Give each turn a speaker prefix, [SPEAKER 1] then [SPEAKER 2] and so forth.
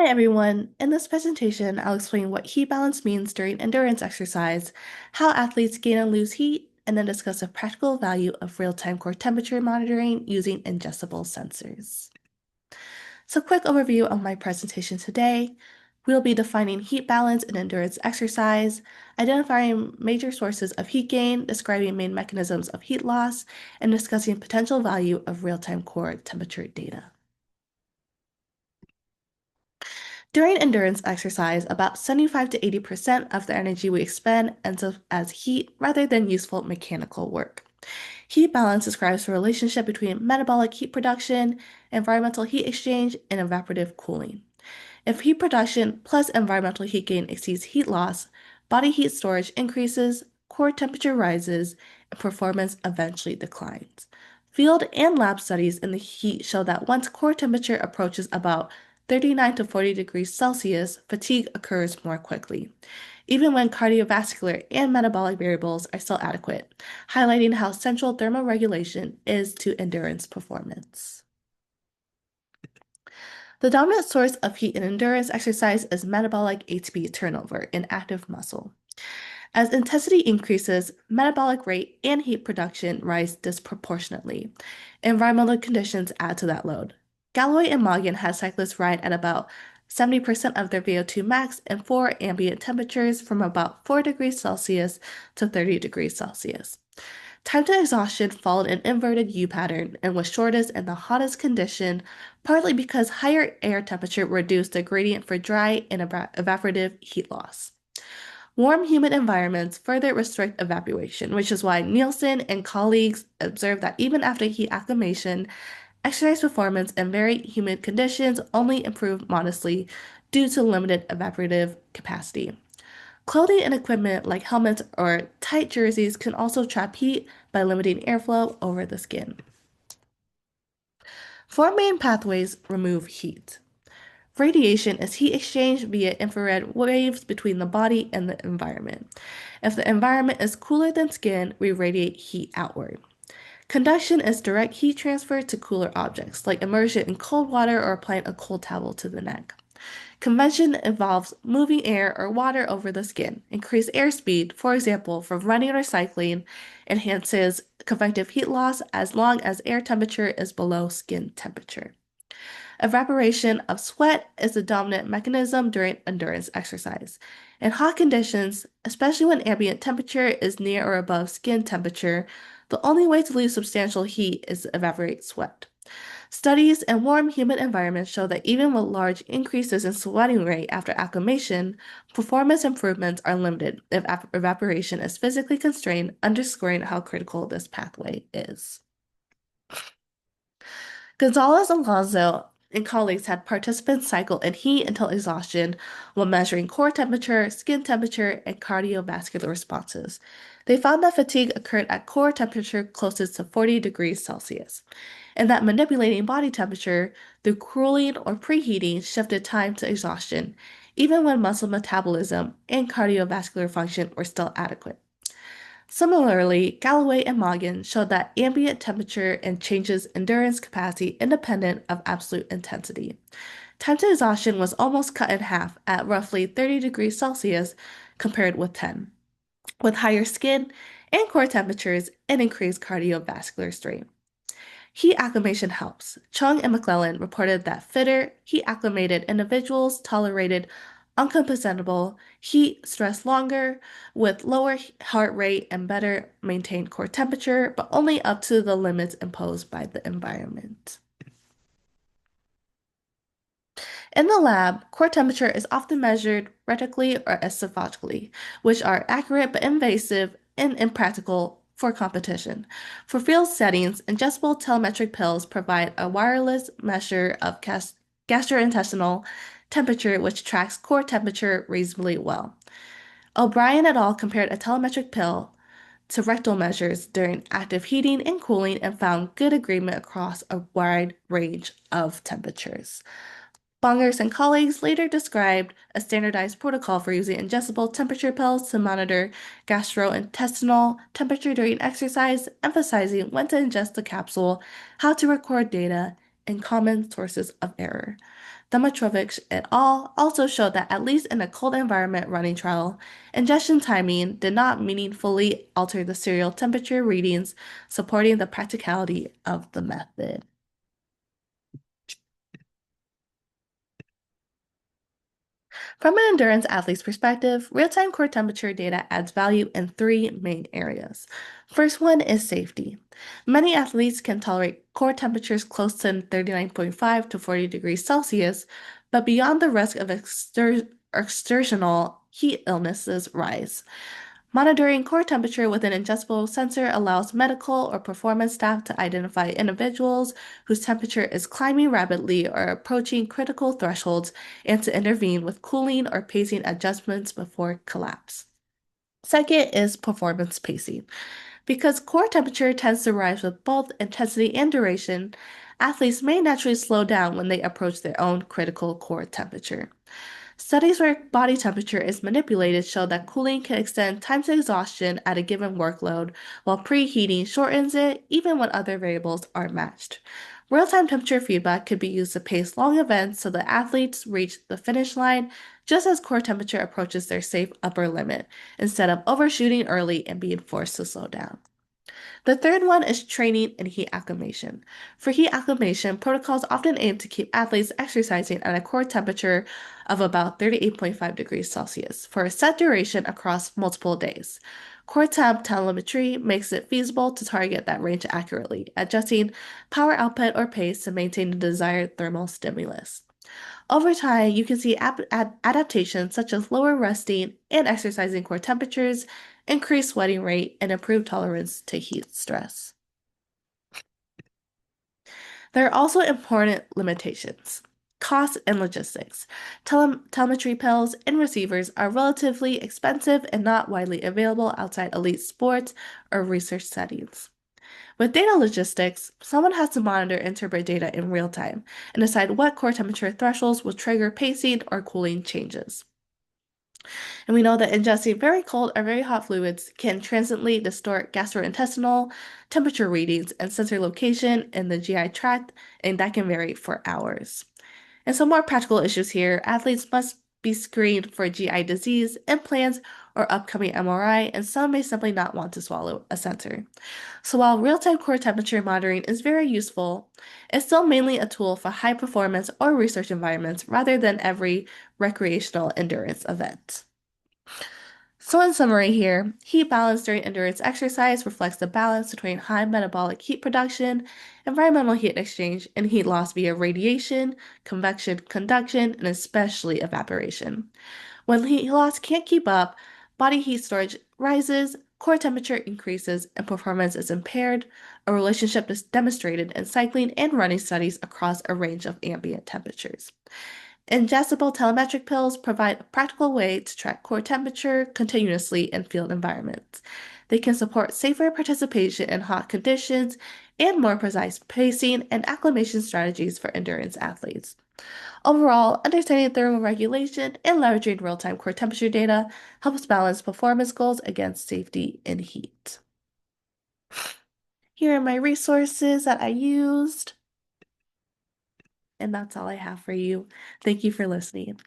[SPEAKER 1] Hi everyone. In this presentation, I'll explain what heat balance means during endurance exercise, how athletes gain and lose heat, and then discuss the practical value of real-time core temperature monitoring using ingestible sensors. So quick overview of my presentation today. We'll be defining heat balance in endurance exercise, identifying major sources of heat gain, describing main mechanisms of heat loss, and discussing potential value of real-time core temperature data. During endurance exercise, about 75 to 80% of the energy we expend ends up as heat rather than useful mechanical work. Heat balance describes the relationship between metabolic heat production, environmental heat exchange, and evaporative cooling. If heat production plus environmental heat gain exceeds heat loss, body heat storage increases, core temperature rises, and performance eventually declines. Field and lab studies in the heat show that once core temperature approaches about 39 to 40 degrees Celsius, fatigue occurs more quickly, even when cardiovascular and metabolic variables are still adequate, highlighting how central thermoregulation is to endurance performance. The dominant source of heat in endurance exercise is metabolic ATP turnover in active muscle. As intensity increases, metabolic rate and heat production rise disproportionately. Environmental conditions add to that load. Galloway and Moggen had cyclists ride at about 70% of their VO2 max and 4 ambient temperatures from about 4 degrees Celsius to 30 degrees Celsius. Time to exhaustion followed an inverted U pattern and was shortest in the hottest condition, partly because higher air temperature reduced the gradient for dry and evaporative heat loss. Warm, humid environments further restrict evaporation, which is why Nielsen and colleagues observed that even after heat acclimation, exercise performance in very humid conditions only improved modestly due to limited evaporative capacity. Clothing and equipment like helmets or tight jerseys can also trap heat by limiting airflow over the skin. Four main pathways remove heat. Radiation is heat exchange via infrared waves between the body and the environment. If the environment is cooler than skin, we radiate heat outward. Conduction is direct heat transfer to cooler objects, like immersion in cold water or applying a cold towel to the neck. Convection involves moving air or water over the skin. Increased airspeed, for example, from running or cycling, enhances convective heat loss as long as air temperature is below skin temperature. Evaporation of sweat is the dominant mechanism during endurance exercise. In hot conditions, especially when ambient temperature is near or above skin temperature, the only way to lose substantial heat is to evaporate sweat. Studies in warm, humid environments show that even with large increases in sweating rate after acclimation, performance improvements are limited if evaporation is physically constrained, underscoring how critical this pathway is. Gonzalez and Lazo and colleagues had participants cycle in heat until exhaustion while measuring core temperature, skin temperature, and cardiovascular responses. They found that fatigue occurred at core temperature closest to 40 degrees Celsius, and that manipulating body temperature through cooling or preheating shifted time to exhaustion, even when muscle metabolism and cardiovascular function were still adequate. Similarly, Galloway and Moggen showed that ambient temperature and changes endurance capacity independent of absolute intensity. Time to exhaustion was almost cut in half at roughly 30 degrees Celsius compared with 10, with higher skin and core temperatures and increased cardiovascular strain. Heat acclimation helps. Chung and McClellan reported that fitter, heat acclimated individuals tolerated uncompensable heat stress longer with lower heart rate and better maintained core temperature, but only up to the limits imposed by the environment. In the lab, core temperature is often measured retically or esophagically, which are accurate but invasive and impractical for competition. For field settings, ingestible telemetric pills provide a wireless measure of gastrointestinal temperature which tracks core temperature reasonably well. O'Brien et al. Compared a telemetric pill to rectal measures during active heating and cooling and found good agreement across a wide range of temperatures. Bongers and colleagues later described a standardized protocol for using ingestible temperature pills to monitor gastrointestinal temperature during exercise, emphasizing when to ingest the capsule, how to record data, and common sources of error. Thermoregulation et al. Also showed that at least in a cold environment running trial, ingestion timing did not meaningfully alter the serial temperature readings, supporting the practicality of the method. From an endurance athlete's perspective, real-time core temperature data adds value in three main areas. First one is safety. Many athletes can tolerate core temperatures close to 39.5 to 40 degrees Celsius, but beyond the risk of exertional heat illnesses rise. Monitoring core temperature with an ingestible sensor allows medical or performance staff to identify individuals whose temperature is climbing rapidly or approaching critical thresholds and to intervene with cooling or pacing adjustments before collapse. Second is performance pacing. Because core temperature tends to rise with both intensity and duration, athletes may naturally slow down when they approach their own critical core temperature. Studies where body temperature is manipulated show that cooling can extend time to exhaustion at a given workload, while preheating shortens it even when other variables are matched. Real-time temperature feedback could be used to pace long events so that athletes reach the finish line just as core temperature approaches their safe upper limit, instead of overshooting early and being forced to slow down. The third one is training and heat acclimation. For heat acclimation, protocols often aim to keep athletes exercising at a core temperature of about 38.5 degrees Celsius for a set duration across multiple days. Core temp telemetry makes it feasible to target that range accurately, adjusting power output or pace to maintain the desired thermal stimulus. Over time, you can see adaptations such as lower resting and exercising core temperatures, increased sweating rate, and improved tolerance to heat stress. There are also important limitations. Cost and logistics. Telemetry pills and receivers are relatively expensive and not widely available outside elite sports or research settings. With data logistics, someone has to monitor and interpret data in real time and decide what core temperature thresholds will trigger pacing or cooling changes. And we know that ingesting very cold or very hot fluids can transiently distort gastrointestinal temperature readings and sensor location in the GI tract, and that can vary for hours. And some more practical issues here, athletes must be screened for GI disease, implants, or upcoming MRI, and some may simply not want to swallow a sensor. So while real-time core temperature monitoring is very useful, it's still mainly a tool for high performance or research environments rather than every recreational endurance event. So in summary here, heat balance during endurance exercise reflects the balance between high metabolic heat production, environmental heat exchange, and heat loss via radiation, convection, conduction, and especially evaporation. When heat loss can't keep up, body heat storage rises, core temperature increases, and performance is impaired, a relationship is demonstrated in cycling and running studies across a range of ambient temperatures. Ingestible telemetric pills provide a practical way to track core temperature continuously in field environments. They can support safer participation in hot conditions and more precise pacing and acclimation strategies for endurance athletes. Overall, understanding thermoregulation and leveraging real-time core temperature data helps balance performance goals against safety and heat. Here are my resources that I used, and that's all I have for you. Thank you for listening.